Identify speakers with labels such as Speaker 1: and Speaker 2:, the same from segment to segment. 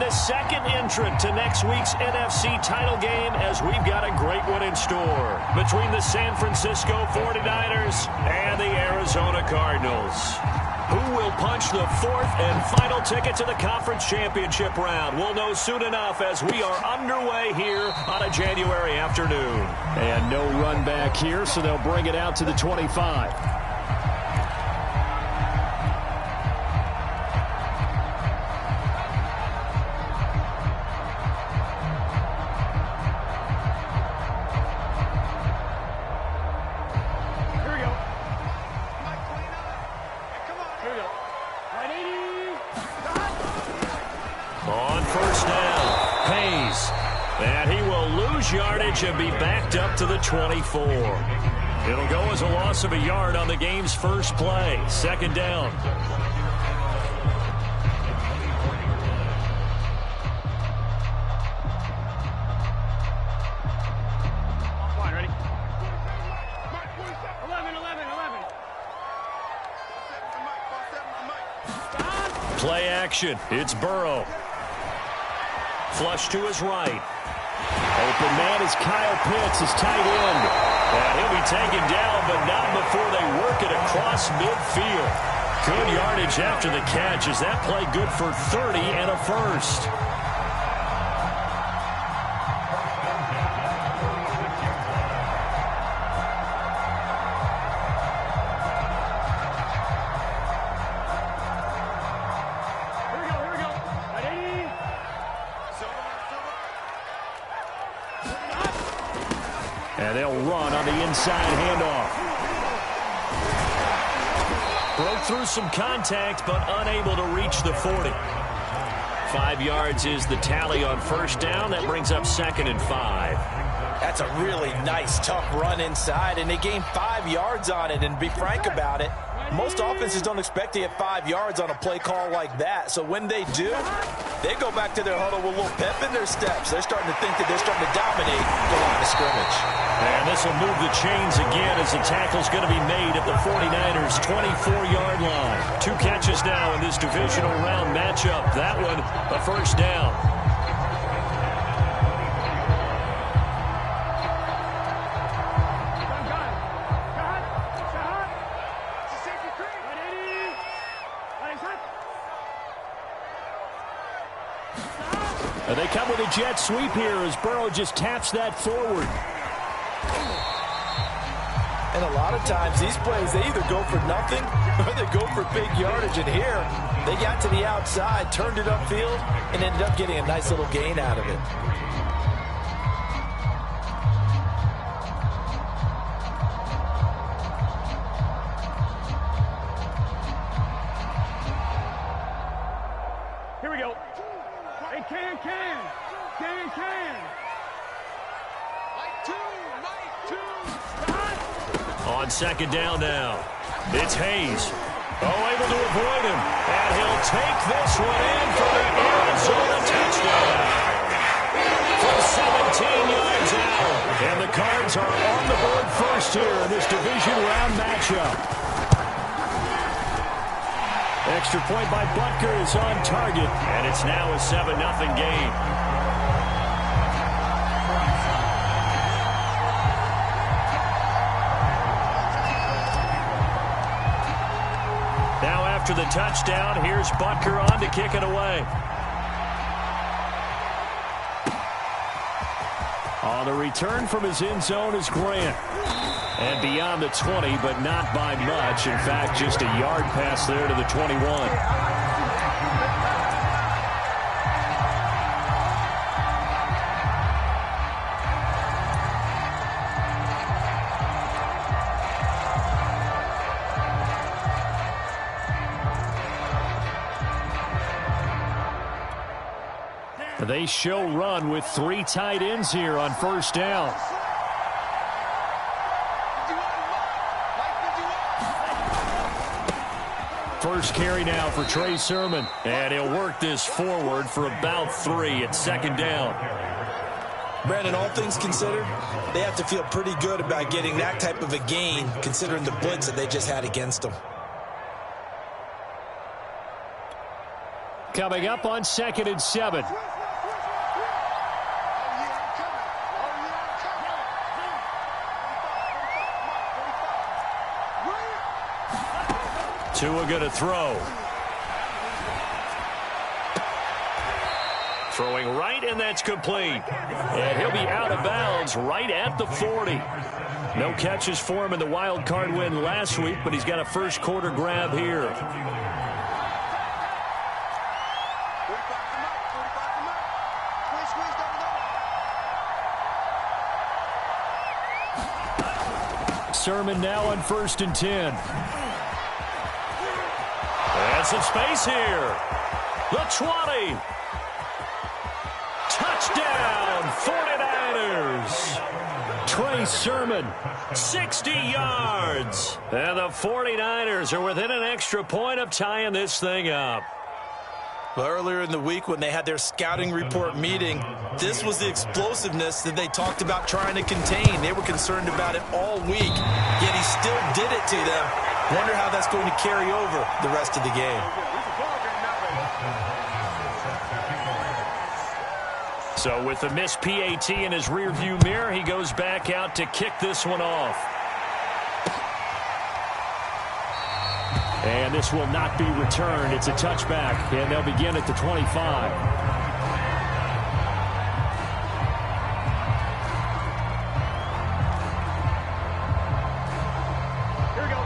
Speaker 1: a second entrant to next week's NFC title game, as we've got a great one in store between the San Francisco 49ers and the Arizona Cardinals. Who will punch the fourth and final ticket to the conference championship round? We'll know soon enough as we are underway here on a January afternoon.
Speaker 2: And no run back here, so they'll bring it out to the 25.
Speaker 1: Yardage and be backed up to the 24. It'll go as a loss of a yard on the game's first play. Second down.
Speaker 3: Ready? 11.
Speaker 1: Play action. It's Burrow. Flush to his right.
Speaker 2: Open man is Kyle Pitts, his tight end.
Speaker 1: And he'll be taken down, but not before they work it across midfield. Good yardage after the catch. Is that play good for 30 and a first?
Speaker 2: And they'll run on the inside handoff.
Speaker 1: Broke through some contact, but unable to reach the 40. 5 yards is the tally on first down. That brings up 2nd and 5.
Speaker 4: That's a really nice, tough run inside, and they gained 5 yards on it. And be frank about it, most offenses don't expect to get 5 yards on a play call like that. So when they do, they go back to their huddle with a little pep in their steps. They're starting to think that they're starting to dominate the line of scrimmage.
Speaker 1: And this will move the chains again as the tackle's going to be made at the 49ers' 24-yard line. 2 catches now in this divisional round matchup. That one, a first down.
Speaker 2: And they come with a jet sweep here as Burrow just taps that forward.
Speaker 4: And a lot of times these plays, they either go for nothing or they go for big yardage. And here, they got to the outside, turned it upfield, and ended up getting a nice little gain out of it.
Speaker 3: Here we go. Hey, can.
Speaker 1: On second down now, it's Hayes. Able to avoid him. And he'll take this one in for the Arizona touchdown. From 17 yards out. And the Cards are on the board first here in this division round matchup. Extra point by Butker is on target. And it's now a 7-0 game. Now after the touchdown, here's Butker on to kick it away.
Speaker 2: On the return from his end zone is Grant. And beyond the 20, but not by much. In fact, just a yard pass there to the 21. They show run with 3 tight ends here on first down. First carry now for Trey Sermon. And he'll work this forward for about 3 at second down.
Speaker 4: Brandon, all things considered, they have to feel pretty good about getting that type of a gain considering the blitz that they just had against them.
Speaker 2: Coming up on 2nd and 7. Tua going to throw. Throwing right, and that's complete. And he'll be out of bounds right at the 40. No catches for him in the wild card win last week, but he's got a first quarter grab here. Sermon now on 1st and 10. And some space here. The 20. Touchdown, 49ers. Trey Sermon, 60 yards. And the 49ers are within an extra point of tying this thing up.
Speaker 4: Well, earlier in the week when they had their scouting report meeting, this was the explosiveness that they talked about trying to contain. They were concerned about it all week, yet he still did it to them. Wonder how that's going to carry over the rest of the game.
Speaker 2: So with the missed PAT in his rearview mirror, he goes back out to kick this one off. And this will not be returned. It's a touchback, and they'll begin at the 25.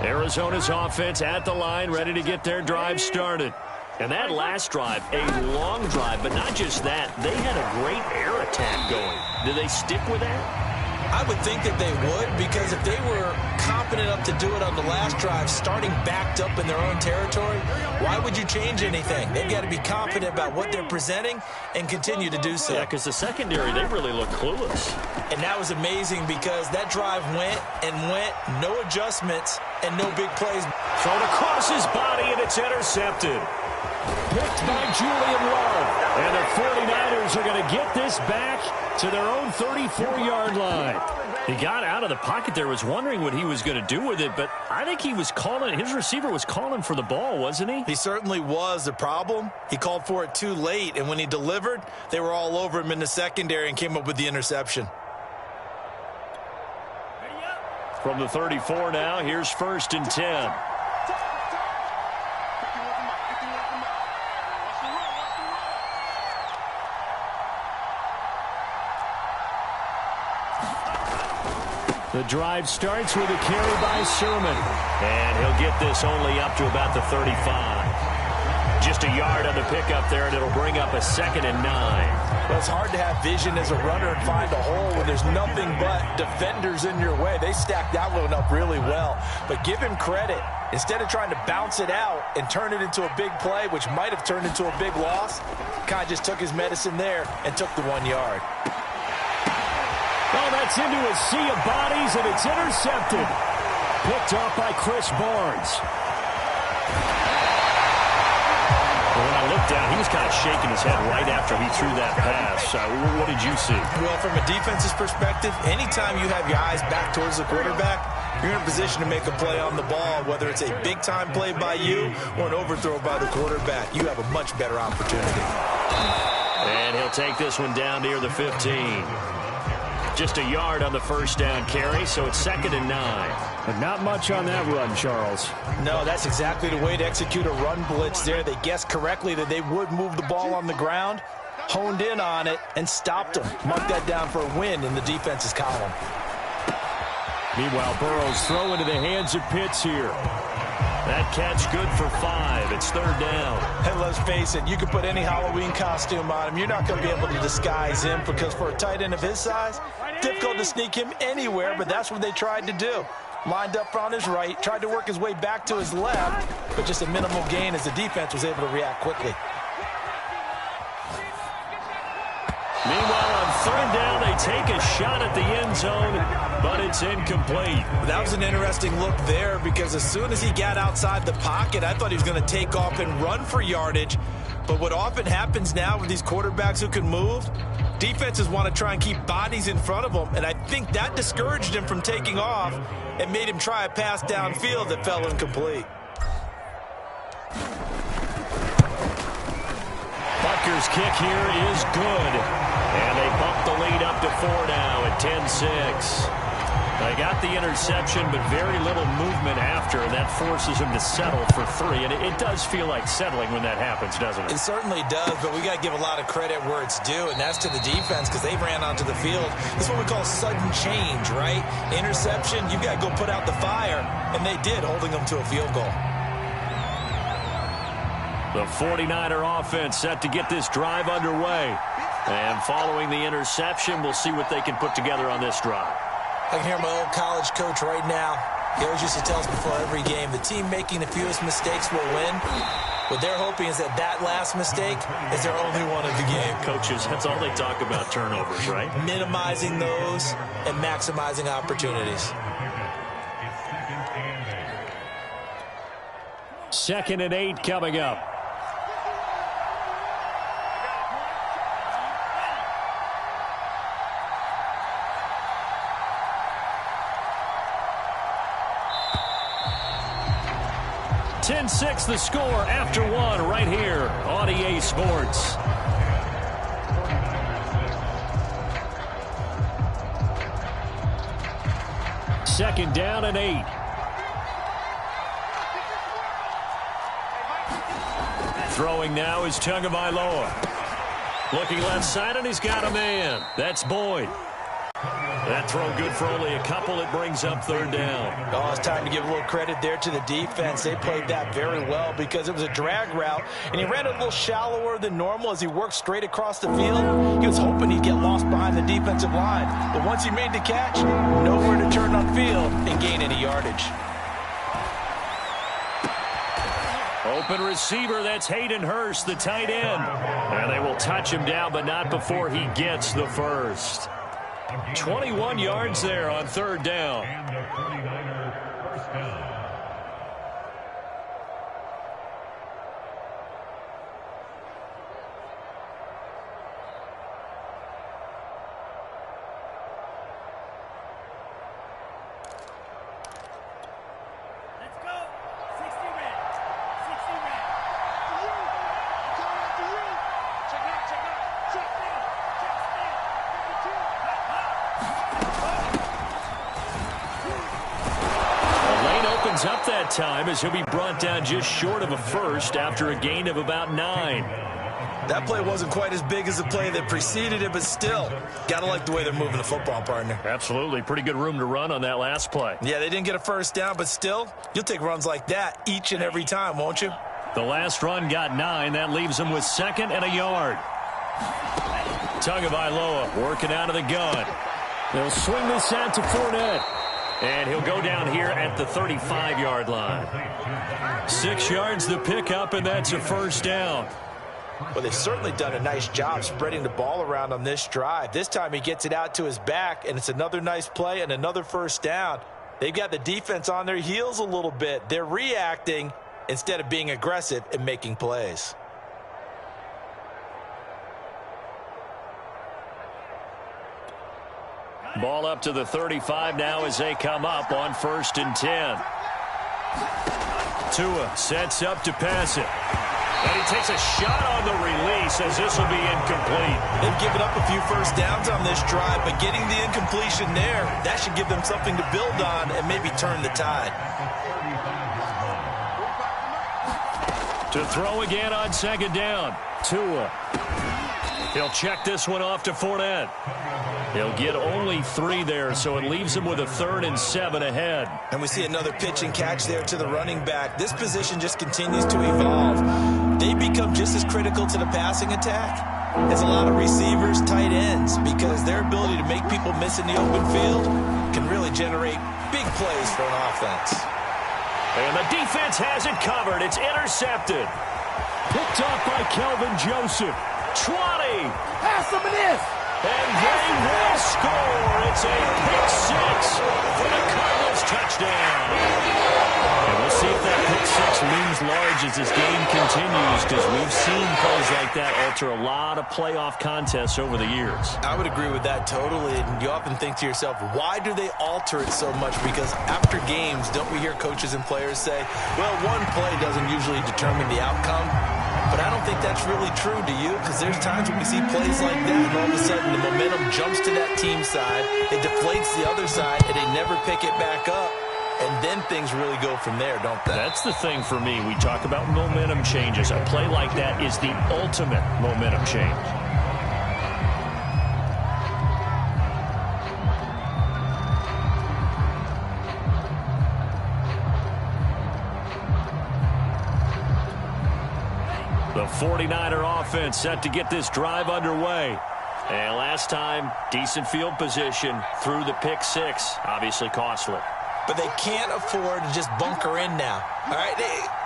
Speaker 2: Arizona's offense at the line, ready to get their drive started. And that last drive, a long drive, but not just that. They had a great air attack going. Do they stick with that?
Speaker 4: I would think that they would, because if they were confident enough to do it on the last drive, starting backed up in their own territory, why would you change anything? They've got to be confident about what they're presenting and continue to do so.
Speaker 2: Yeah, because the secondary, they really look clueless.
Speaker 4: And that was amazing because that drive went and went, no adjustments and no big plays.
Speaker 2: Thrown across his body, and it's intercepted. Picked by Julian Love. And the 49ers are going to get this back to their own 34-yard line. He got out of the pocket there, was wondering what he was going to do with it, but I think he was calling, his receiver was calling for the ball, wasn't he?
Speaker 4: He certainly was. The problem, he called for it too late, and when he delivered, they were all over him in the secondary and came up with the interception.
Speaker 2: From the 34 now, here's 1st and 10. The drive starts with a carry by Sermon. And he'll get this only up to about the 35. Just a yard on the pickup there, and it'll bring up a 2nd and 9.
Speaker 4: Well, it's hard to have vision as a runner and find a hole when there's nothing but defenders in your way. They stacked that one up really well. But give him credit. Instead of trying to bounce it out and turn it into a big play, which might have turned into a big loss, kind of just took his medicine there and took the 1 yard.
Speaker 2: Oh, that's into a sea of bodies, and it's intercepted. Picked off by Chris Barnes. Well, when I looked down, he was kind of shaking his head right after he threw that pass. What did you see?
Speaker 4: Well, from a defense's perspective, anytime you have your eyes back towards the quarterback, you're in a position to make a play on the ball, whether it's a big-time play by you or an overthrow by the quarterback. You have a much better opportunity.
Speaker 2: And he'll take this one down near the 15. Just a yard on the first down carry, so it's 2nd and 9. But not much on that run, Charles.
Speaker 4: No, that's exactly the way to execute a run blitz there. They guessed correctly that they would move the ball on the ground, honed in on it, and stopped them. Mark that down for a win in the defense's column.
Speaker 2: Meanwhile, Burrow's throw into the hands of Pitts here. That catch good for 5. It's 3rd down.
Speaker 4: And let's face it, you can put any Halloween costume on him. You're not going to be able to disguise him because for a tight end of his size, difficult to sneak him anywhere, but that's what they tried to do. Lined up on his right, tried to work his way back to his left, but just a minimal gain as the defense was able to react quickly.
Speaker 2: Meanwhile, on 3rd down, they take a shot at the end zone, but it's incomplete.
Speaker 4: That was an interesting look there because as soon as he got outside the pocket, I thought he was going to take off and run for yardage. But what often happens now with these quarterbacks who can move, defenses want to try and keep bodies in front of them, and I think that discouraged him from taking off and made him try a pass downfield that fell incomplete.
Speaker 2: Steelers' kick here is good. And they bump the lead up to 4 now at 10-6. They got the interception, but very little movement after, and that forces them to settle for 3. And it does feel like settling when that happens, doesn't it?
Speaker 4: It certainly does, but we got to give a lot of credit where it's due, and that's to the defense because they ran onto the field. This is what we call sudden change, right? Interception, you got to go put out the fire, and they did, holding them to a field goal.
Speaker 2: The 49er offense set to get this drive underway. And following the interception, we'll see what they can put together on this drive.
Speaker 4: I can hear my old college coach right now. He always used to tell us before every game, the team making the fewest mistakes will win. What they're hoping is that last mistake is their only one of the game.
Speaker 2: Coaches, that's all they talk about, turnovers, right?
Speaker 4: Minimizing those and maximizing opportunities.
Speaker 2: 2nd and 8 coming up. .6 the score after 1 right here on EA Sports. Second down and 8. Throwing now is Tagovailoa. Looking left side, and he's got a man. That's Boyd. That throw good for only a couple. It brings up 3rd down.
Speaker 4: Oh, it's time to give a little credit there to the defense. They played that very well because it was a drag route, and he ran a little shallower than normal as he worked straight across the field. He was hoping he'd get lost behind the defensive line, but once he made the catch, nowhere to turn on field and gain any yardage.
Speaker 2: Open receiver, that's Hayden Hurst, the tight end. And they will touch him down, but not before he gets the first. 21 yards there on 3rd down. Up that time as he'll be brought down just short of a first after a gain of about 9.
Speaker 4: That play wasn't quite as big as the play that preceded it, but still, gotta like the way they're moving the football, partner.
Speaker 2: Absolutely. Pretty good room to run on that last play.
Speaker 4: Yeah, they didn't get a first down, but still, you'll take runs like that each and every time, won't you?
Speaker 2: The last run got 9. That leaves them with 2nd and a yard. Tagovailoa working out of the gun. They'll swing this out to Fournette. And he'll go down here at the 35-yard line. 6 yards the pickup, and that's a 1st down.
Speaker 4: Well, they've certainly done a nice job spreading the ball around on this drive. This time he gets it out to his back, and it's another nice play and another 1st down. They've got the defense on their heels a little bit. They're reacting instead of being aggressive and making plays.
Speaker 2: Ball up to the 35 now as they come up on 1st and 10. Tua sets up to pass it. And he takes a shot on the release as this will be incomplete.
Speaker 4: They've given up a few 1st downs on this drive, but getting the incompletion there, that should give them something to build on and maybe turn the tide.
Speaker 2: To throw again on 2nd down. Tua. He'll check this one off to Fournette. He'll get only 3 there, so it leaves him with a 3rd and 7 ahead.
Speaker 4: And we see another pitch and catch there to the running back. This position just continues to evolve. They become just as critical to the passing attack as a lot of receivers, tight ends, because their ability to make people miss in the open field can really generate big plays for an offense.
Speaker 2: And the defense has it covered. It's intercepted. Picked off by Kelvin Joseph. 20.
Speaker 3: Pass them this.
Speaker 2: And they will score. It's a pick 6 for the Cardinals touchdown. And we'll see if that pick 6 looms large as this game continues, because we've seen plays like that alter a lot of playoff contests over the years.
Speaker 4: I would agree with that totally. And you often think to yourself, why do they alter it so much? Because after games, don't we hear coaches and players say, well, one play doesn't usually determine the outcome. But I don't don't think that's really true, do you? Because there's times when we see plays like that, and all of a sudden the momentum jumps to that team side, it deflates the other side, and they never pick it back up. And then things really go from there, don't they?
Speaker 2: That's the thing for me. We talk about momentum changes. A play like that is the ultimate momentum change. The 49er offense set to get this drive underway. And last time, decent field position through the pick six. Obviously costly.
Speaker 4: But they can't afford to just bunker in now. All right,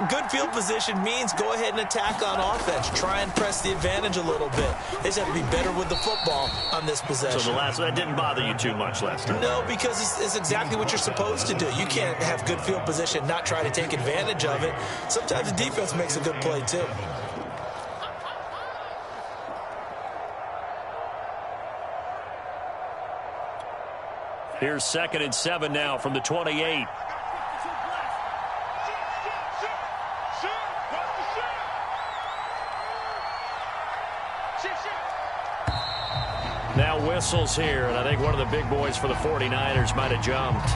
Speaker 4: good field position means go ahead and attack on offense. Try and press the advantage a little bit. They just have to be better with the football on this possession.
Speaker 2: So that didn't bother you too much last time?
Speaker 4: No, because it's exactly what you're supposed to do. You can't have good field position, not try to take advantage of it. Sometimes the defense makes a good play too.
Speaker 2: Here's 2nd and 7 now from the 28. Now whistles here, and I think one of the big boys for the 49ers might have jumped.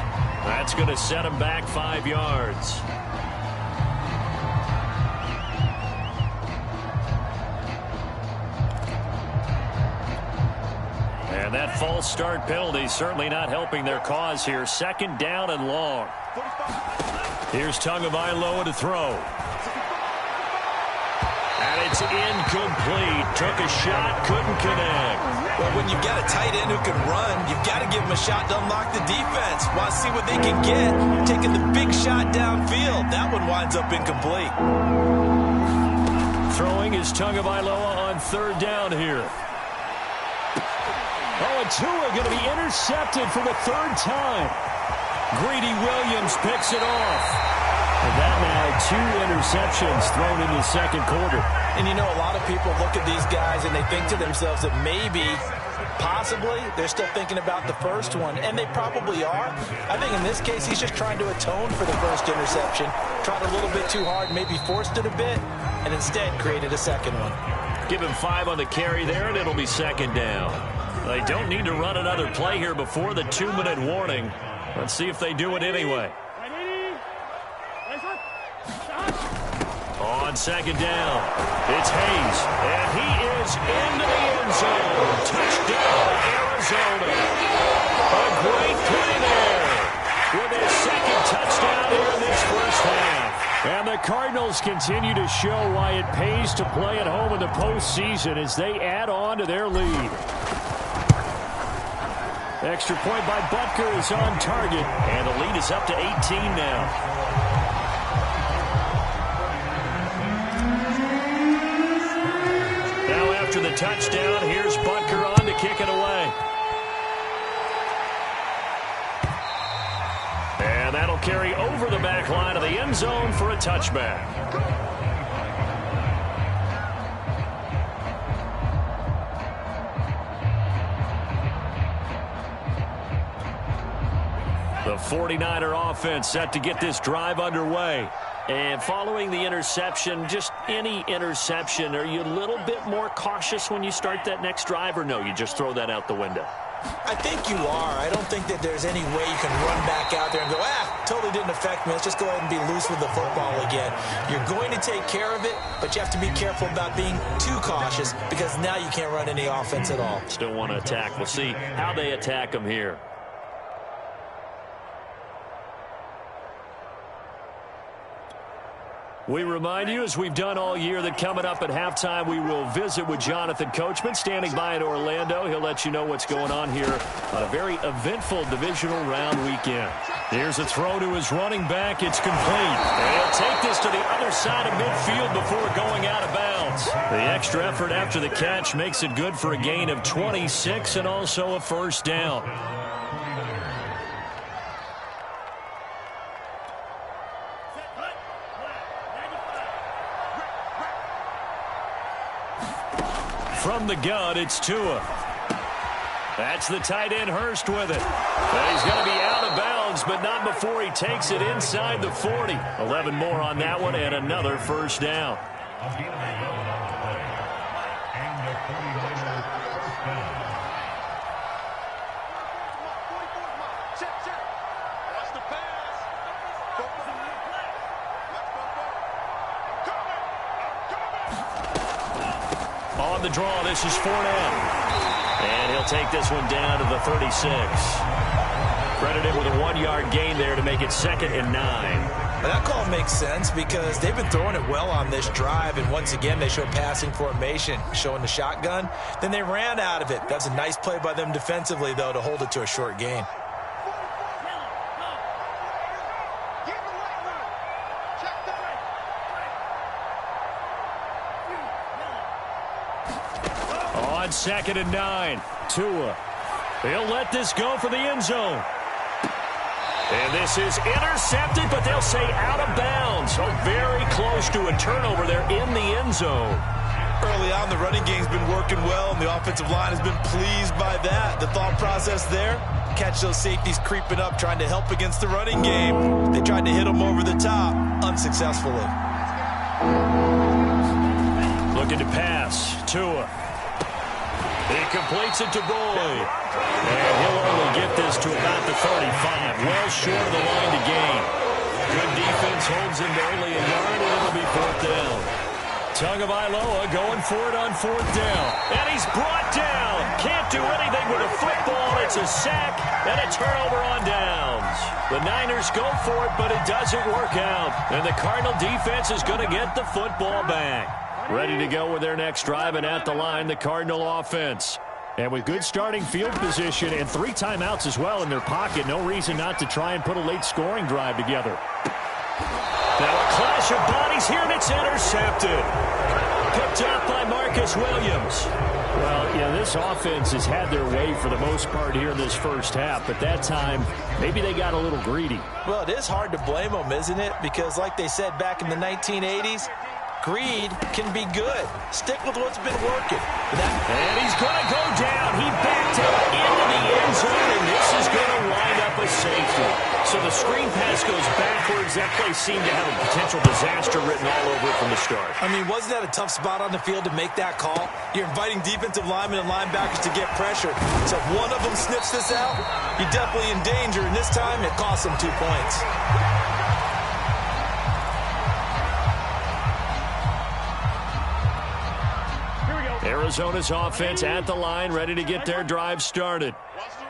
Speaker 2: That's going to set him back 5 yards. And that false start penalty certainly not helping their cause here. 2nd down and long. Here's Tagovailoa to throw. And it's incomplete. Took a shot, couldn't connect.
Speaker 4: Well, when you've got a tight end who can run, you've got to give him a shot to unlock the defense. Want to see what they can get. Taking the big shot downfield. That one winds up incomplete.
Speaker 2: Throwing is Tagovailoa on 3rd down here. Oh, and Tua going to be intercepted for the 3rd time. Greedy Williams picks it off. And that now 2 interceptions thrown in the 2nd quarter.
Speaker 4: And you know, a lot of people look at these guys and they think to themselves that maybe, possibly, they're still thinking about the first one. And they probably are. I think in this case, he's just trying to atone for the first interception. Tried a little bit too hard, maybe forced it a bit, and instead created a 2nd one.
Speaker 2: Give him 5 on the carry there, and it'll be 2nd down. They don't need to run another play here before the 2-minute warning. Let's see if they do it anyway. On 2nd down, it's Hayes, and he is into the end zone. Touchdown, Arizona. A great play there with his 2nd touchdown here in this first half. And the Cardinals continue to show why it pays to play at home in the postseason as they add on to their lead. Extra point by Butker is on target, and the lead is up to 18 now. Now after the touchdown, here's Butker on to kick it away. And that'll carry over the back line of the end zone for a touchback. The 49er offense set to get this drive underway. And following the interception, just any interception, are you a little bit more cautious when you start that next drive, or no, you just throw that out the window?
Speaker 4: I think you are. I don't think that there's any way you can run back out there and go, totally didn't affect me. Let's just go ahead and be loose with the football again. You're going to take care of it, but you have to be careful about being too cautious because now you can't run any offense at all.
Speaker 2: Still want to attack. We'll see how they attack them here. We remind you, as we've done all year, that coming up at halftime, we will visit with Jonathan Coachman, standing by in Orlando. He'll let you know what's going on here on a very eventful divisional round weekend. Here's a throw to his running back. It's complete. And he'll take this to the other side of midfield before going out of bounds. The extra effort after the catch makes it good for a gain of 26 and also a first down. From the gun, it's Tua. That's the tight end Hurst with it. And he's going to be out of bounds, but not before he takes it inside the 40. 11 more on that one and another first down.
Speaker 1: On the draw, this is Fournette. And he'll take this one down to the 36. Credit him with a 1-yard gain there to make it 2nd and 9.
Speaker 4: That call makes sense because they've been throwing it well on this drive, and once again they show passing formation, showing the shotgun. Then they ran out of it. That's a nice play by them defensively, though, to hold it to a short gain.
Speaker 1: On 2nd and 9, Tua. He'll let this go for the end zone. And this is intercepted, but they'll say out of bounds. So very close to a turnover there in the end zone.
Speaker 4: Early on, the running game's been working well, and the offensive line has been pleased by that. The thought process there, catch those safeties creeping up, trying to help against the running game. They tried to hit them over the top, unsuccessfully.
Speaker 1: Looking to pass, Tua. He completes it to Boyd. And he'll only get this to about the 35. Well short of the line to gain. Good defense holds him barely a yard, and it'll be 4th down. Tagovailoa going for it on 4th down. And he's brought down. Can't do anything with a football. It's a sack and a turnover on downs. The Niners go for it, but it doesn't work out. And the Cardinal defense is going to get the football back. Ready to go with their next drive, and at the line, the Cardinal offense. And with good starting field position and 3 timeouts as well in their pocket, no reason not to try and put a late scoring drive together. Now a clash of bodies here, and it's intercepted. Picked up by Marcus Williams. Well, yeah, this offense has had their way for the most part here in this first half, but that time, maybe they got a little greedy.
Speaker 4: Well, it is hard to blame them, isn't it? Because like they said back in the 1980s, greed can be good. Stick with what's been working.
Speaker 1: And he's going to go down. He backed up into the end zone, and this is going to wind up a safety. So the screen pass goes backwards. That play seemed to have a potential disaster written all over it from the start.
Speaker 4: I mean, wasn't that a tough spot on the field to make that call? You're inviting defensive linemen and linebackers to get pressure. So if one of them snips this out, you're definitely in danger. And this time, it costs them 2 points.
Speaker 1: Arizona's offense at the line, ready to get their drive started.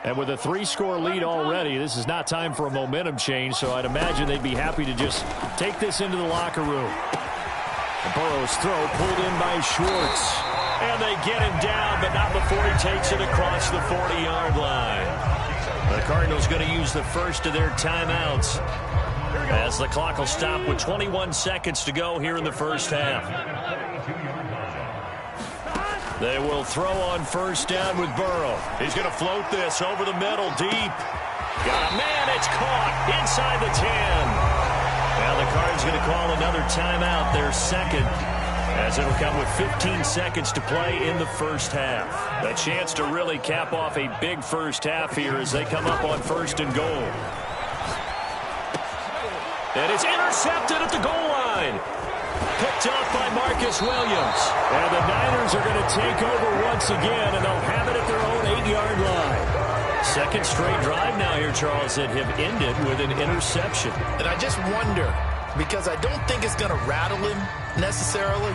Speaker 1: And with a 3-score lead already, this is not time for a momentum change, so I'd imagine they'd be happy to just take this into the locker room. Burrow's throw pulled in by Schwartz. And they get him down, but not before he takes it across the 40-yard line. The Cardinals going to use the first of their timeouts as the clock will stop with 21 seconds to go here in the first half. They will throw on first down with Burrow. He's going to float this over the middle, deep. Got a man, it's caught inside the 10. Now the Cards going to call another timeout, their second, as it'll come with 15 seconds to play in the first half. A chance to really cap off a big first half here as they come up on 1st and goal. And it's intercepted at the goal line. Picked off by Marcus Williams. And the Niners are going to take over once again, and they'll have it at their own 8-yard line. Second straight drive now here, Charles, that have ended with an interception.
Speaker 5: And I just wonder, because I don't think it's going to rattle him necessarily,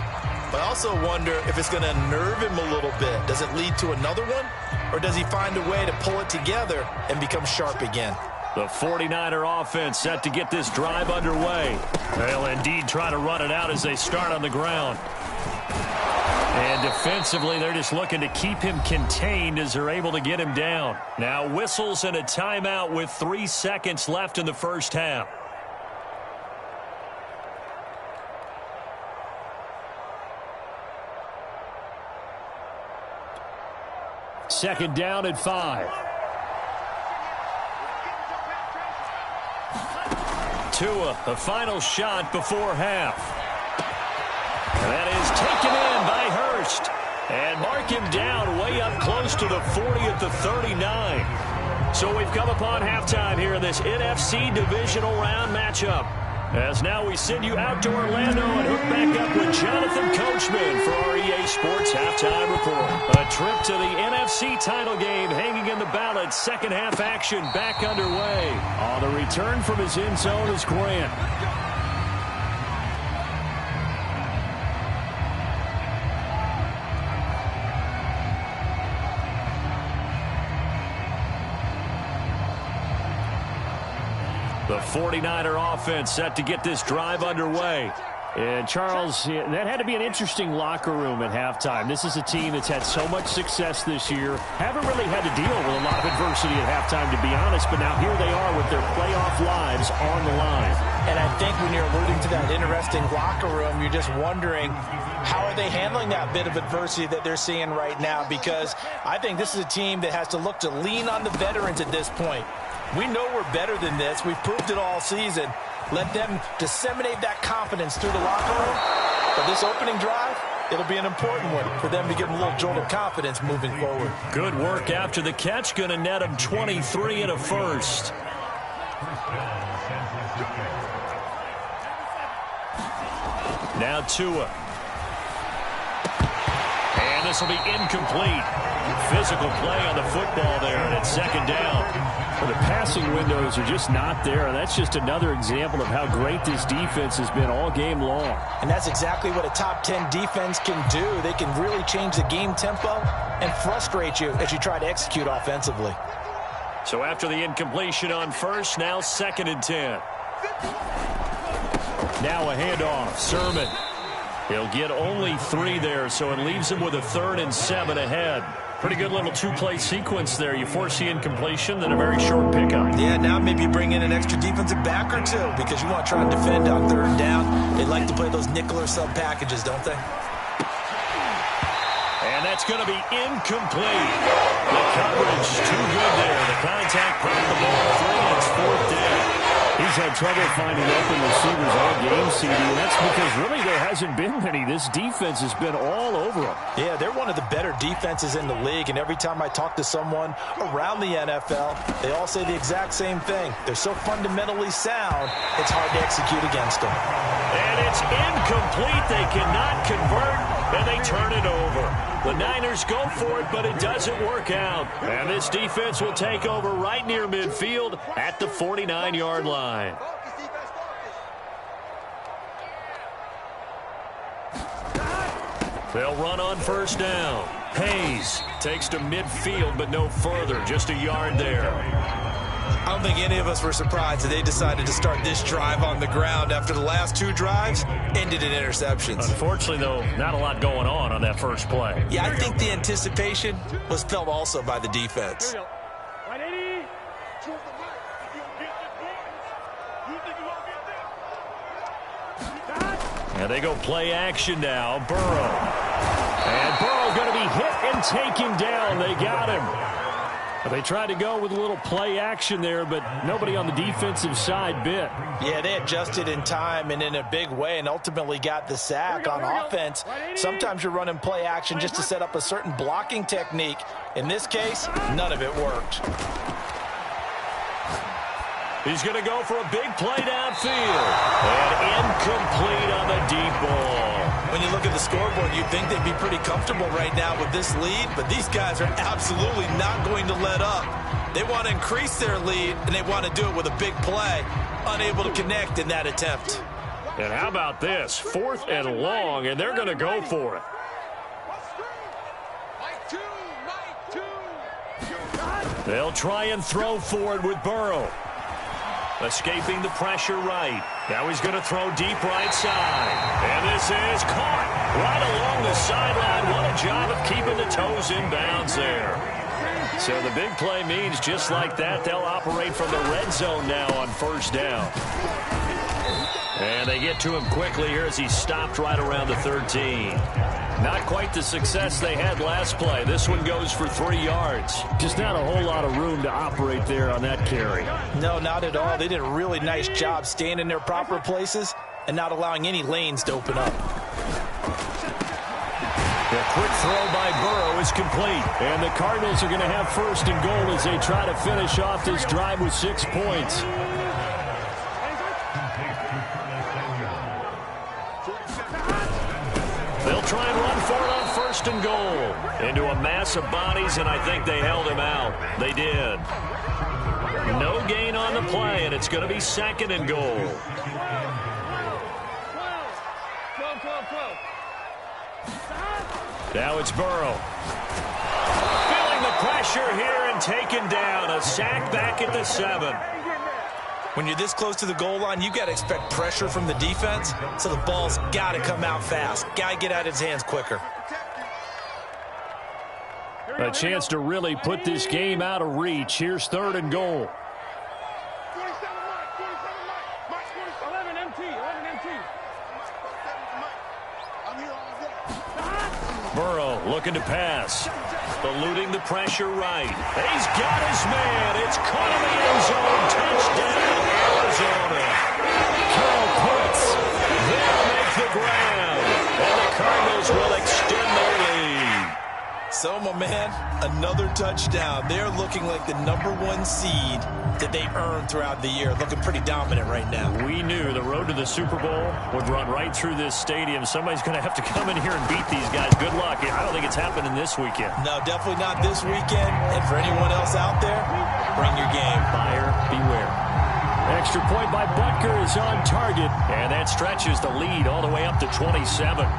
Speaker 5: but I also wonder if it's going to unnerve him a little bit. Does it lead to another one, or does he find a way to pull it together and become sharp again?
Speaker 1: The 49er offense set to get this drive underway. They'll indeed try to run it out as they start on the ground. And defensively, they're just looking to keep him contained as they're able to get him down. Now whistles and a timeout with 3 seconds left in the first half. Second down at 5. Tua, the final shot before half. That is taken in by Hurst. And mark him down way up close to the 40 at the 39. So we've come upon halftime here in this NFC divisional round matchup.
Speaker 2: As now we send you out to Orlando and hook back up with Jonathan Coachman for our EA Sports Halftime Report. A trip to the NFC title game hanging in the balance. Second half action back underway. On the return from his end zone is Grant. The 49er offense set to get this drive underway. And, Charles, that had to be an interesting locker room at halftime. This is a team that's had so much success this year. Haven't really had to deal with a lot of adversity at halftime, to be honest. But now here they are with their playoff lives on the line.
Speaker 4: And I think when you're alluding to that interesting locker room, you're just wondering, how are they handling that bit of adversity that they're seeing right now? Because I think this is a team that has to look to lean on the veterans at this point. We know we're better than this. We've proved it all season. Let them disseminate that confidence through the locker room. But this opening drive, it'll be an important one for them to get a little jolt of confidence moving forward.
Speaker 2: Good work after the catch. Going to net them 23 and a first. Now Tua. And this will be incomplete. Physical play on the football there, and it's second down. Well, the passing windows are just not there, and that's just another example of how great this defense has been all game long.
Speaker 4: And that's exactly what a top 10 defense can do. They can really change the game tempo and frustrate you as you try to execute offensively.
Speaker 2: So after the incompletion on first, now 2nd and 10. Now a handoff. Sermon. He'll get only 3 there, so it leaves him with a 3rd and 7 ahead. Pretty good little two-play sequence there. You force the incompletion, then a very short pickup.
Speaker 4: Yeah, now maybe bring in an extra defensive back or two because you want to try and defend on 3rd down. They like to play those nickel or sub packages, don't they?
Speaker 2: And that's going to be incomplete. The coverage too good there. The contact brought the ball free, and it's 4th down. He's had trouble finding open receivers all game, CD, and that's because really there hasn't been many. This defense has been all over them.
Speaker 4: Yeah, they're one of the better defenses in the league, and every time I talk to someone around the NFL, they all say the exact same thing. They're so fundamentally sound, it's hard to execute against them.
Speaker 2: And it's incomplete. They cannot convert, and they turn it over. The Niners go for it, but it doesn't work out. And this defense will take over right near midfield at the 49-yard line. They'll run on first down. Hayes takes to midfield, but no further. Just a yard there.
Speaker 5: I don't think any of us were surprised that they decided to start this drive on the ground after the last 2 drives ended in interceptions.
Speaker 2: Unfortunately, though, not a lot going on that first play.
Speaker 5: Yeah, I think the anticipation was felt also by the defense.
Speaker 2: And they go play action now. Burrow. And Burrow going to be hit and taken down. They got him. They tried to go with a little play action there, but nobody on the defensive side bit.
Speaker 4: Yeah, they adjusted in time and in a big way and ultimately got the sack. On offense, sometimes you're running play action just to set up a certain blocking technique. In this case, none of it worked.
Speaker 2: He's going to go for a big play downfield. And incomplete on the deep ball.
Speaker 5: When you look at the scoreboard, you'd think they'd be pretty comfortable right now with this lead, but these guys are absolutely not going to let up. They want to increase their lead, and they want to do it with a big play. Unable to connect in that attempt.
Speaker 2: And how about this? 4th and long, and they're going to go for it. They'll try and throw for it with Burrow. Escaping the pressure right. Now he's going to throw deep right side. And this is caught right along the sideline. What a job of keeping the toes in bounds there. So the big play means just like that, they'll operate from the red zone now on first down. And they get to him quickly here as he stopped right around the 13. Not quite the success they had last play. This one goes for 3 yards. Just not a whole lot of room to operate there on that carry.
Speaker 4: No, not at all. They did a really nice job staying in their proper places and not allowing any lanes to open up.
Speaker 2: The quick throw by Burrow is complete. And the Cardinals are going to have 1st and goal as they try to finish off this drive with 6 points.
Speaker 1: try and run for it on 1st and goal. Into a mass of bodies, and I think they held him out. They did. No gain on the play, and it's going to be 2nd and goal.
Speaker 3: 12.
Speaker 1: Now it's Burrow. Feeling the pressure here and taken down. A sack back at the 7.
Speaker 4: When you're this close to the goal line, you've got to expect pressure from the defense, so the ball's got to come out fast. Got to get out of his hands quicker.
Speaker 2: A chance to really put this game out of reach. Here's 3rd and goal.
Speaker 3: 27 Mike, 11 MT. I'm here all day.
Speaker 1: Burrow looking to pass. Eluding the pressure right. He's got his man. It's caught in the end zone. Touchdown, Arizona. Kyle Pitts. They'll make the ground. And the Cardinals will extend their lead.
Speaker 5: So, my man, another touchdown. They're looking like the #1 seed that they earned throughout the year. Looking pretty dominant right now.
Speaker 1: We knew the road to the Super Bowl would run right through this stadium. Somebody's going to have to come in here and beat these guys. Good luck. I don't think it's happening this weekend.
Speaker 5: No, definitely not this weekend. And for anyone else out there, bring your game.
Speaker 1: Buyer beware.
Speaker 2: Extra point by Butker is on target.
Speaker 1: And that stretches the lead all the way up to 27.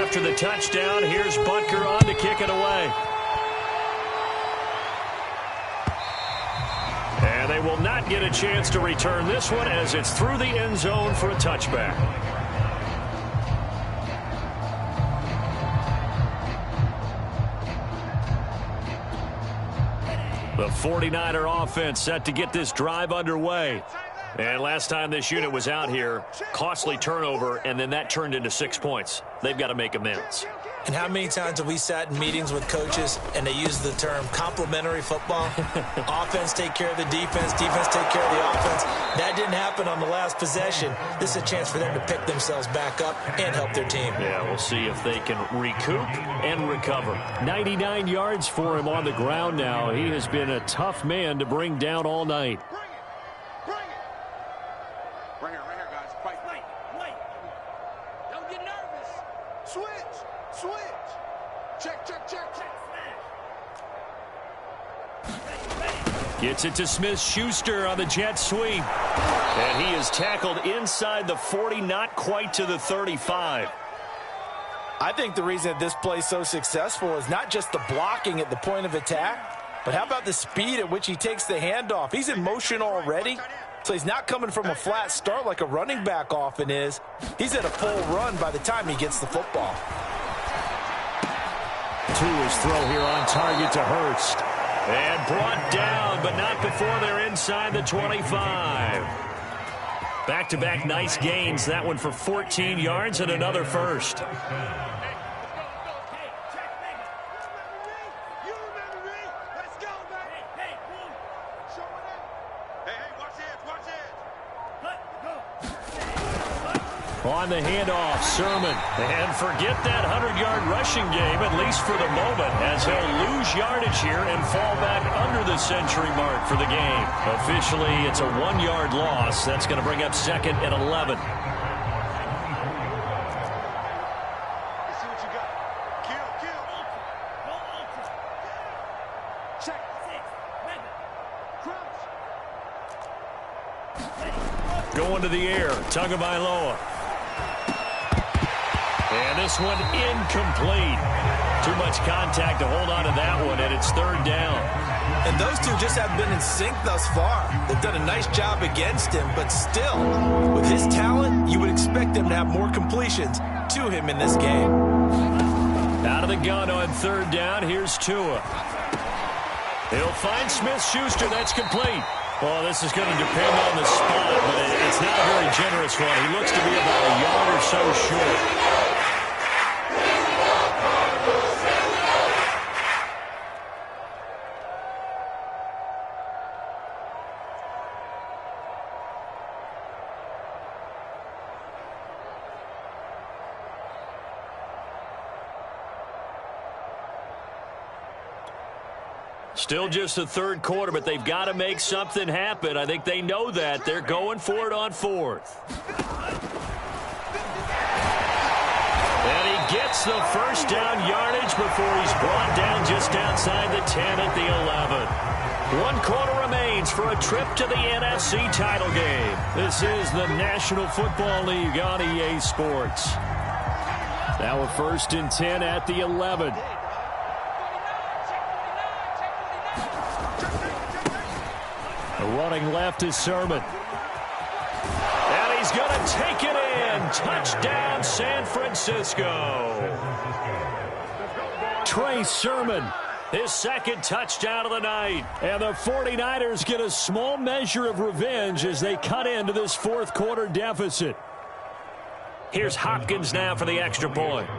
Speaker 1: After the touchdown, here's Butker on to kick it away. And they will not get a chance to return this one as it's through the end zone for a touchback. The 49er offense set to get this drive underway. And last time this unit was out here, costly turnover, and then that turned into 6 points. They've got to make amends.
Speaker 4: And how many times have we sat in meetings with coaches and they use the term complementary football? Offense take care of the defense, defense take care of the offense. That didn't happen on the last possession. This is a chance for them to pick themselves back up and help their team.
Speaker 1: Yeah, we'll see if they can recoup and recover.
Speaker 2: 99 yards for him on the ground now. He has been a tough man to bring down all night.
Speaker 3: Right here, guys. Fight. Wait. Don't get nervous. Switch. Check.
Speaker 1: Gets it to Smith-Schuster on the jet sweep. And he is tackled inside the 40, not quite to the 35.
Speaker 4: I think the reason that this play is so successful is not just the blocking at the point of attack, but how about the speed at which he takes the handoff? He's in motion already, so he's not coming from a flat start like a running back often is. He's at a full run by the time he gets the football.
Speaker 2: His throw here on target to Hurst.
Speaker 1: And brought down, but not before they're inside the 25. Back-to-back nice gains. That one for 14 yards and another first. On the handoff, Sermon. And forget that 100-yard rushing game, at least for the moment, as he'll lose yardage here and fall back under the century mark for the game. Officially, it's a 1-yard loss. That's going to bring up 2nd and 11. Going to the air, Tagovailoa. And this one incomplete. Too much contact to hold on to that one, and it's 3rd down.
Speaker 5: And those two just haven't been in sync thus far. They've done a nice job against him, but still, with his talent, you would expect them to have more completions to him in this game.
Speaker 1: Out of the gun on 3rd down, here's Tua. He'll find Smith-Schuster. That's complete. Well, this is going to depend on the spot, but it's not a very generous one. He looks to be about a yard or so short.
Speaker 2: Still just the third quarter, but they've got to make something happen. I think they know that. They're going for it on fourth. And he gets the first down yardage before he's brought down just outside the 10 at the 11. 1 quarter remains for a trip to the NFC title game. This is the National Football League on EA Sports. Now a 1st and 10 at the 11. Running left is Sermon. And he's going to take it in. Touchdown, San Francisco. Trey Sermon, his 2nd touchdown of the night. And the 49ers get a small measure of revenge as they cut into this 4th quarter deficit. Here's Hopkins now for the extra point.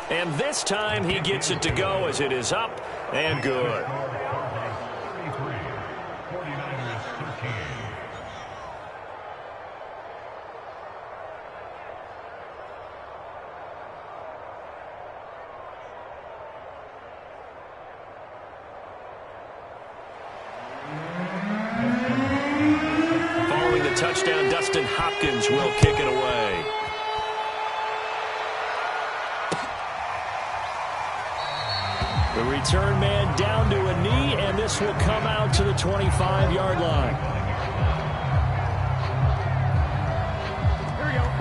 Speaker 2: And this time he gets it to go as it is up and good. Following the touchdown, Dustin Hopkins will kick it away. The return man down to a knee, and this will come out to the 25-yard line.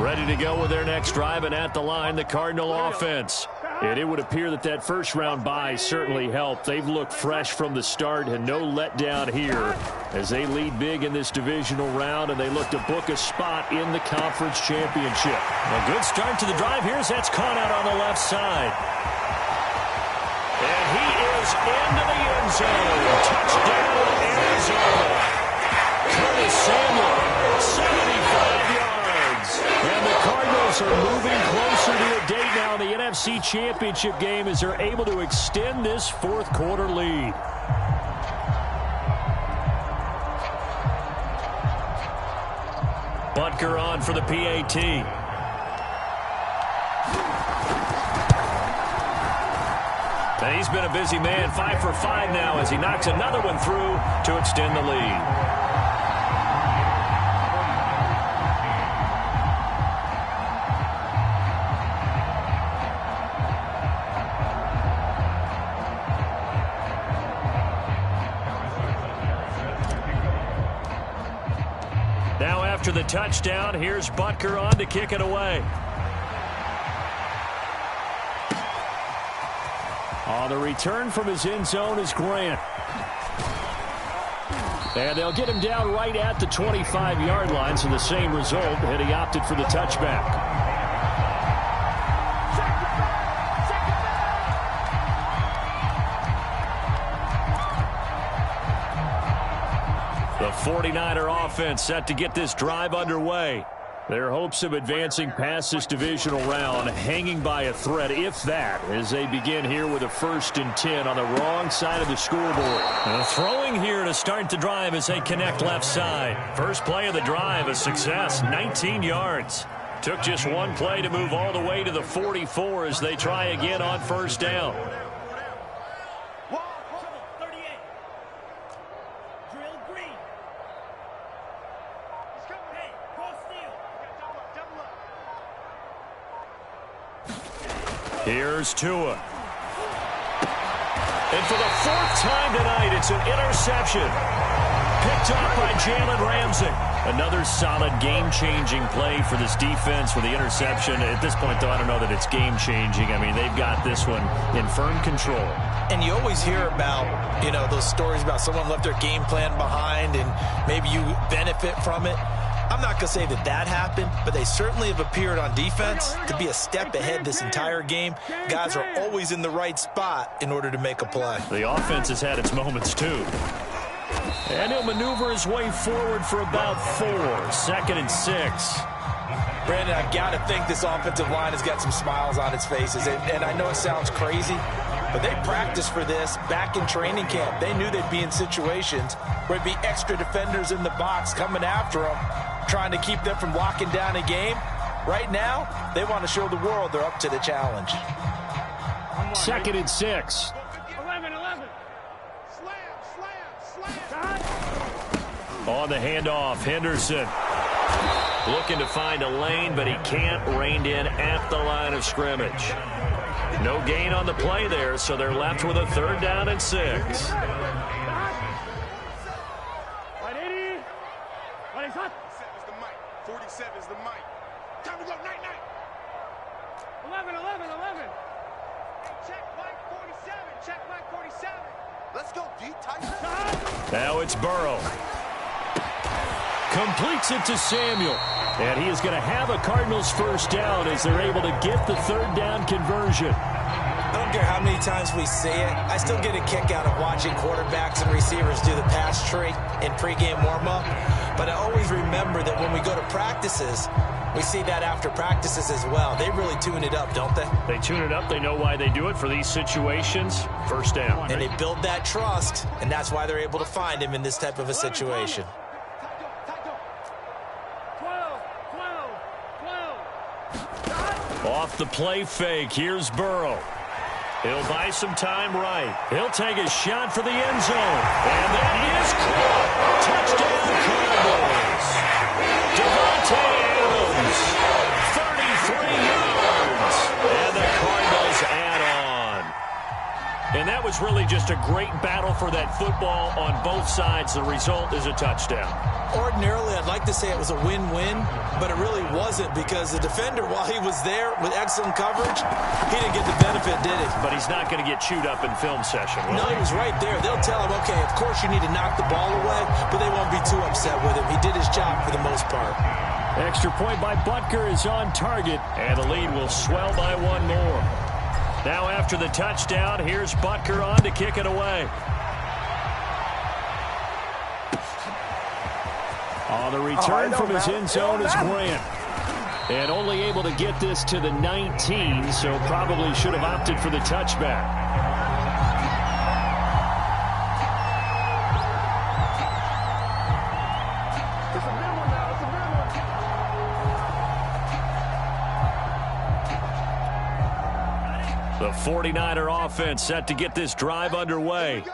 Speaker 2: Ready to go with their next drive, and at the line, the Cardinal offense. And it would appear that that first-round bye certainly helped. They've looked fresh from the start and no letdown here as they lead big in this divisional round, and they look to book a spot in the conference championship. A good start to the drive. Here's that's caught out on the left side. And he is into the end zone. Touchdown, Arizona. Curtis Samuel, 75 yards. And the Cardinals are moving closer to a date now in the NFC Championship game as they're able to extend this 4th quarter lead. Butker on for the PAT. And he's been a busy man, 5 for 5 now as he knocks another one through to extend the lead. Now after the touchdown, here's Butker on to kick it away. On the return from his end zone is Grant. And they'll get him down right at the 25-yard line, so the same result, and he opted for the touchback. The 49er offense set to get this drive underway. Their hopes of advancing past this divisional round hanging by a thread, if that, as they begin here with a 1st and 10 on the wrong side of the scoreboard. Throwing here to start the drive as they connect left side. First play of the drive, a success, 19 yards. Took just one play to move all the way to the 44 as they try again on 1st down. Here's Tua. And for the 4th time tonight, it's an interception. Picked up by Jalen Ramsey. Another solid game-changing play for this defense with the interception. At this point, though, I don't know that it's game-changing. I mean, they've got this one in firm control.
Speaker 5: And you always hear about, those stories about someone left their game plan behind and maybe you benefit from it. I'm not going to say that that happened, but they certainly have appeared on defense to be a step ahead this entire game. Guys are always in the right spot in order to make a play.
Speaker 2: The offense has had its moments, too. And he'll maneuver his way forward for about 4. 2nd and 6.
Speaker 5: Brandon, I've got to think this offensive line has got some smiles on its faces. And I know it sounds crazy, but they practiced for this back in training camp. They knew they'd be in situations where there'd be extra defenders in the box coming after them, trying to keep them from locking down a game. Right now, they want to show the world they're up to the challenge.
Speaker 2: 2nd and 6.
Speaker 3: 11. Slam.
Speaker 1: On the handoff, Henderson looking to find a lane, but he can't. Reined in at the line of scrimmage. No gain on the play there, so they're left with a 3rd down and 6.
Speaker 3: 47 is the mic. Time to go, night. 11. Check Mike 47. Let's go, D. Tyson.
Speaker 1: Now it's Burrow. Completes it to Samuel. And he is going to have a Cardinals 1st down as they're able to get the 3rd down conversion.
Speaker 4: I don't care how many times we see it. I still get a kick out of watching quarterbacks and receivers do the pass tree in pregame warm-up. But I always remember that when we go to practices, we see that after practices as well. They really tune it up, don't they?
Speaker 1: They tune it up. They know why they do it for these situations. 1st down.
Speaker 4: And they build that trust, and that's why they're able to find him in this type of a situation.
Speaker 3: 12.
Speaker 1: Off the play fake. Here's Burrow. He'll buy some time right. He'll take a shot for the end zone. And that is caught. Touchdown Cardinals. Devontae Adams, 33 yards. And the Cardinals add on. And that was really just a great battle for that football on both sides. The result is a touchdown.
Speaker 4: Ordinarily, I'd like to say it was a win-win, but it really wasn't because the defender, while he was there with excellent coverage, he didn't get the benefit, did he?
Speaker 1: But he's not going to get chewed up in film session, will
Speaker 4: No, he was right there. They'll tell him, okay, of course you need to knock the ball away, but they won't be too upset with him. He did his job for the most part.
Speaker 1: Extra point by Butker is on target, and the lead will swell by 1 more. Now after the touchdown, here's Butker on to kick it away. On the return from his end zone is Grant. And only able to get this to the 19, so probably should have opted for the touchback. The 49er offense set to get this drive underway.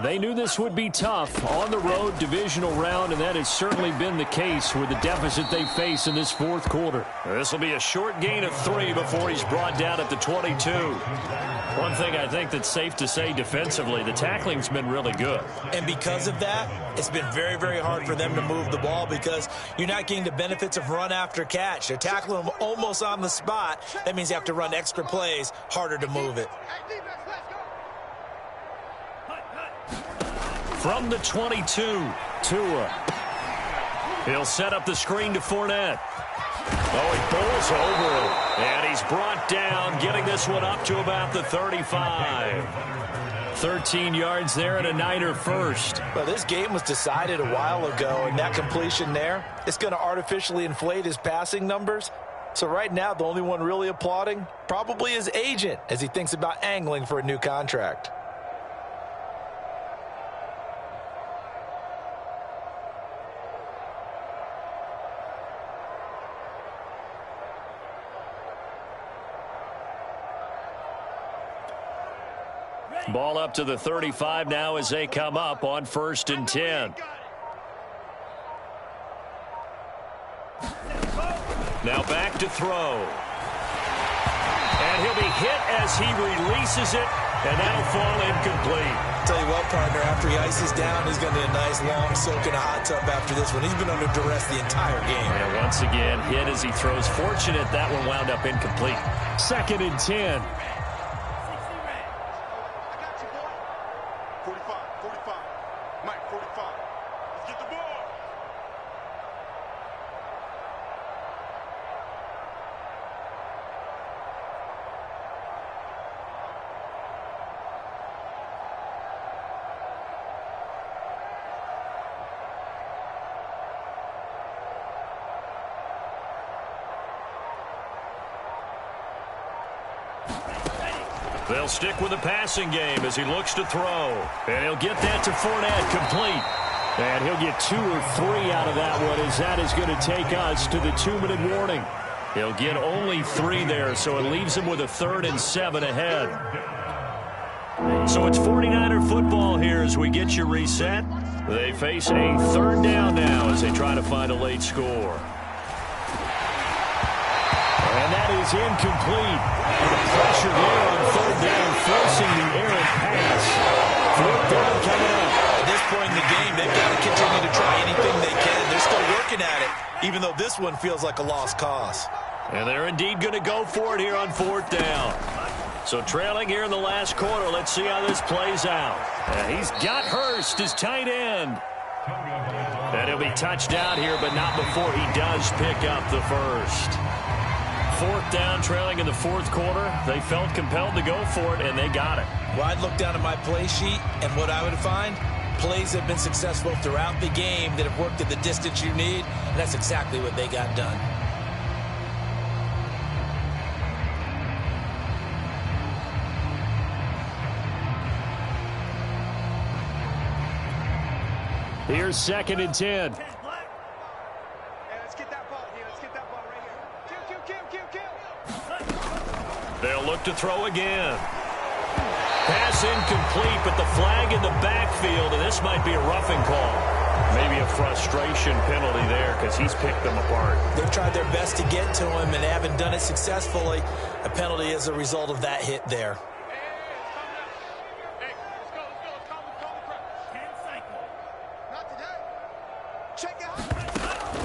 Speaker 1: They knew this would be tough on the road divisional round, and that has certainly been the case with the deficit they face in this 4th quarter. This will be a short gain of 3 before he's brought down at the 22. One thing I think that's safe to say defensively, the tackling's been really good.
Speaker 4: And because of that, it's been very, very hard for them to move the ball because you're not getting the benefits of run after catch. They're tackling them almost on the spot. That means you have to run extra plays, harder to move it.
Speaker 1: From the 22, Tua. He'll set up the screen to Fournette. Oh, he bowls over it. And he's brought down, getting this one up to about the 35. 13 yards there and a Niner 1st.
Speaker 4: Well, this game was decided a while ago, and that completion there, it's going to artificially inflate his passing numbers. So right now, the only one really applauding probably his agent as he thinks about angling for a new contract.
Speaker 1: Ball up to the 35 now as they come up on 1st and 10. Now back to throw. And he'll be hit as he releases it, and that'll fall incomplete.
Speaker 4: Tell you what, partner, after he ices down, he's going to need a nice long soak in a hot tub after this one. He's been under duress the entire game.
Speaker 1: And once again, hit as he throws. Fortunate that one wound up incomplete. 2nd and 10.
Speaker 3: 45. Mike, 45. Let's get the ball.
Speaker 1: They'll stick with the passing game as he looks to throw. And he'll get that to Fournette, complete. And he'll get 2 or 3 out of that one as that is going to take us to the 2-minute warning. He'll get only 3 there, so it leaves him with a 3rd and 7 ahead. So it's 49er football here as we get you reset. They face a third down now as they try to find a late score.
Speaker 2: And that is incomplete. And the pressure there on third down, forcing the errant pass. Fourth down coming up.
Speaker 5: At this point in the game, they've got to continue to try anything they can. They're still working at it, even though this one feels like a lost cause.
Speaker 1: And they're indeed going to go for it here on fourth down. So trailing here in the last quarter. Let's see how this plays out.
Speaker 2: He's got Hurst, his tight end.
Speaker 1: And he'll be touchdown here, but not before he does pick up the first. Fourth down, trailing in the fourth quarter. They felt compelled to go for it, and they got it.
Speaker 5: Well, I'd look down at my play sheet, and what I would find, plays have been successful throughout the game that have worked at the distance you need, and that's exactly what they got done.
Speaker 2: Here's 2nd and 10.
Speaker 3: Hey, let's get that ball here. Let's get that ball right here. Kill.
Speaker 1: They'll look to throw again. Pass incomplete, but the flag in the backfield, and this might be a roughing call. Maybe a frustration penalty there because he's picked them apart.
Speaker 5: They've tried their best to get to him and haven't done it successfully. A penalty as a result of that hit there.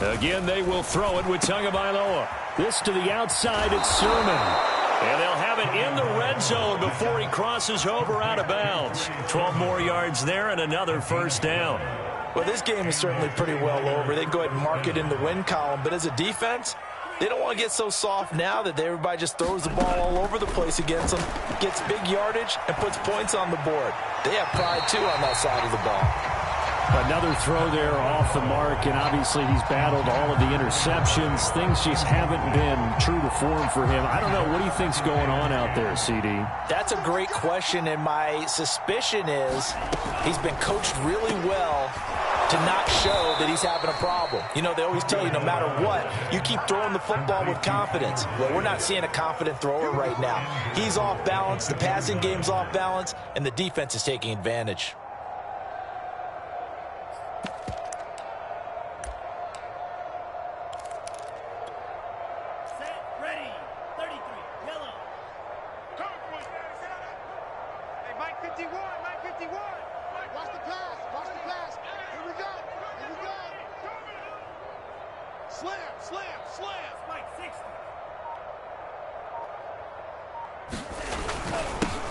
Speaker 2: Again, they will throw it with Tagovailoa. This to the outside, it's Sermon.
Speaker 1: And they'll have it in the red zone before he crosses over out of bounds. 12 more yards there and another first down.
Speaker 5: Well, this game is certainly pretty well over. They can go ahead and mark it in the win column. But as a defense, they don't want to get so soft now that everybody just throws the ball all over the place against them, gets big yardage, and puts points on the board. They have pride, too, on that side of the ball.
Speaker 2: Another throw there off the mark, and obviously he's battled all of the interceptions. Things just haven't been true to form for him. I don't know. What do you think's going on out there, CD?
Speaker 5: That's a great question, and my suspicion is he's been coached really well to not show that he's having a problem. You know, they always tell you no matter what, you keep throwing the football with confidence. Well, we're not seeing a confident thrower right now. He's off balance, the passing game's off balance, and the defense is taking advantage.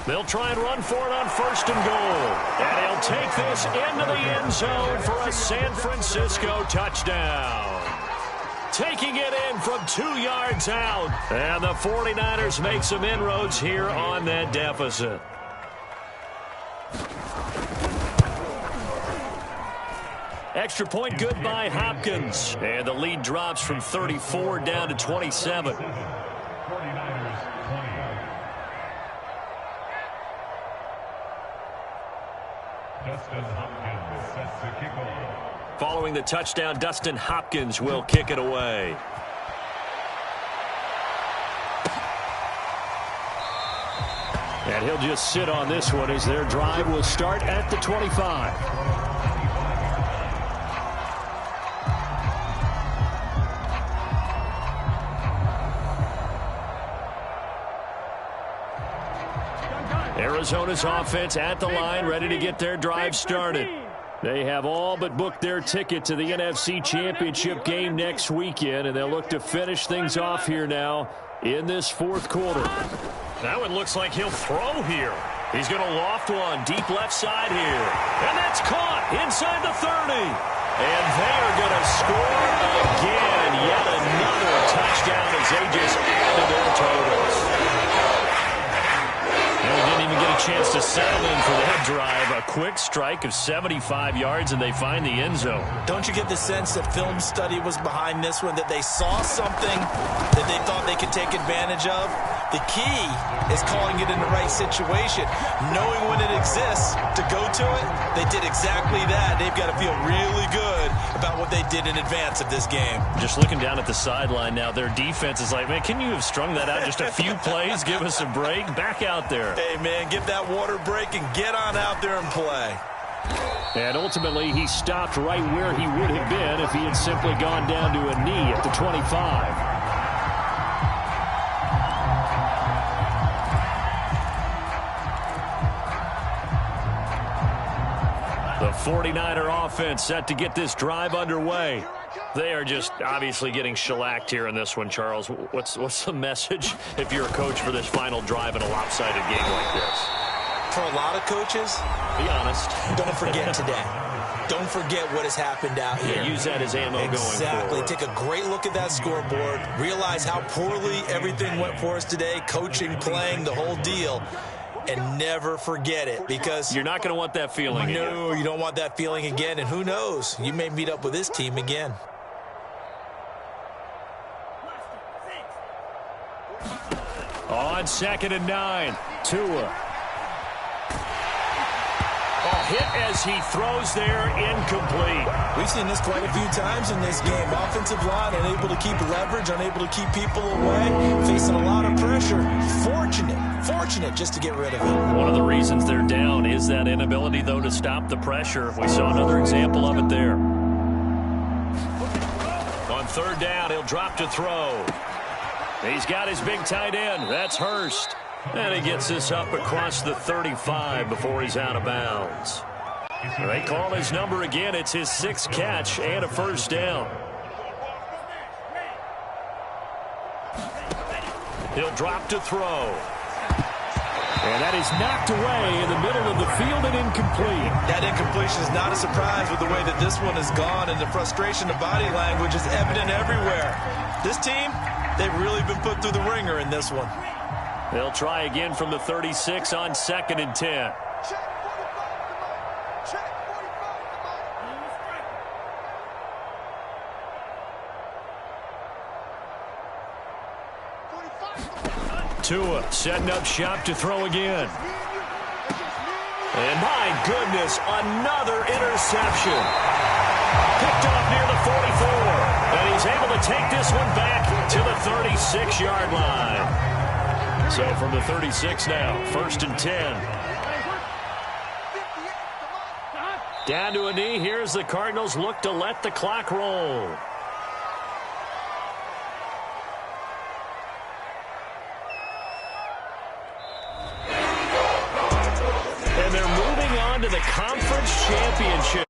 Speaker 1: They'll try and run for it on 1st and goal. And he'll take this into the end zone for a San Francisco touchdown. Taking it in from 2 yards out. And the 49ers make some inroads here on that deficit. Extra point good by Hopkins. And the lead drops from 34 down to 27. Following the touchdown, Dustin Hopkins will kick it away.
Speaker 2: And he'll just sit on this one as their drive will start at the 25. Arizona's offense at the line, ready to get their drive started. They have all but booked their ticket to the NFC Championship game next weekend, and they'll look to finish things off here now in this fourth quarter.
Speaker 1: Now it looks like he'll throw here. He's going to loft one deep left side here. And that's caught inside the 30. And they are going to score again. Yet another touchdown as they just add to their totals. And they didn't even get a chance to settle in for that drive. A quick strike of 75 yards, and they find the end zone.
Speaker 5: Don't you get the sense that film study was behind this one, that they saw something that they thought they could take advantage of? The key is calling it in the right situation. Knowing when it exists to go to it, they did exactly that. They've got to feel really good about what they did in advance of this game.
Speaker 2: Just looking down at the sideline now, their defense is like, man, can you have strung that out just a few plays? Give us a break. Back out there.
Speaker 5: Hey, man, get that water break and get on out there and play.
Speaker 2: And ultimately, he stopped right where he would have been if he had simply gone down to a knee at the 25. The 49er offense set to get this drive underway. They are just obviously getting shellacked here in this one, Charles. What's the message if you're a coach for this final drive in a lopsided game like this?
Speaker 4: For a lot of coaches,
Speaker 2: be honest.
Speaker 4: Don't forget today. Don't forget what has happened out here.
Speaker 2: Use that as ammo going forward.
Speaker 4: Exactly. Take a great look at that scoreboard. Realize how poorly everything went for us today. Coaching, playing, the whole deal. And never forget it, because
Speaker 2: you're not going to want that feeling again.
Speaker 4: No, you don't want that feeling again. And who knows? You may meet up with this team again.
Speaker 2: On 2nd and 9, Tua. Hit as he throws there, incomplete.
Speaker 4: We've seen this quite a few times in this game. Offensive line unable to keep leverage, unable to keep people away, facing a lot of pressure. Fortunate just to get rid of it.
Speaker 2: One of the reasons they're down is that inability, though, to stop the pressure. We saw another example of it there. On 3rd down, he'll drop to throw. He's got his big tight end. That's Hurst. And he gets this up across the 35 before he's out of bounds. They call his number again. It's his 6th catch and a 1st down. He'll drop to throw. And that is knocked away in the middle of the field and incomplete.
Speaker 5: That incompletion is not a surprise with the way that this one has gone, and the frustration of body language is evident everywhere. This team, they've really been put through the ringer in this one.
Speaker 2: They'll try again from the 36 on 2nd and 10. Tua setting up shop to throw again. And my goodness, another interception. Picked off near the 44. And he's able to take this one back to the 36-yard line. So from the 36 now, 1st and 10. Down to a knee. Here's the Cardinals look to let the clock roll. And they're moving on to the conference championship.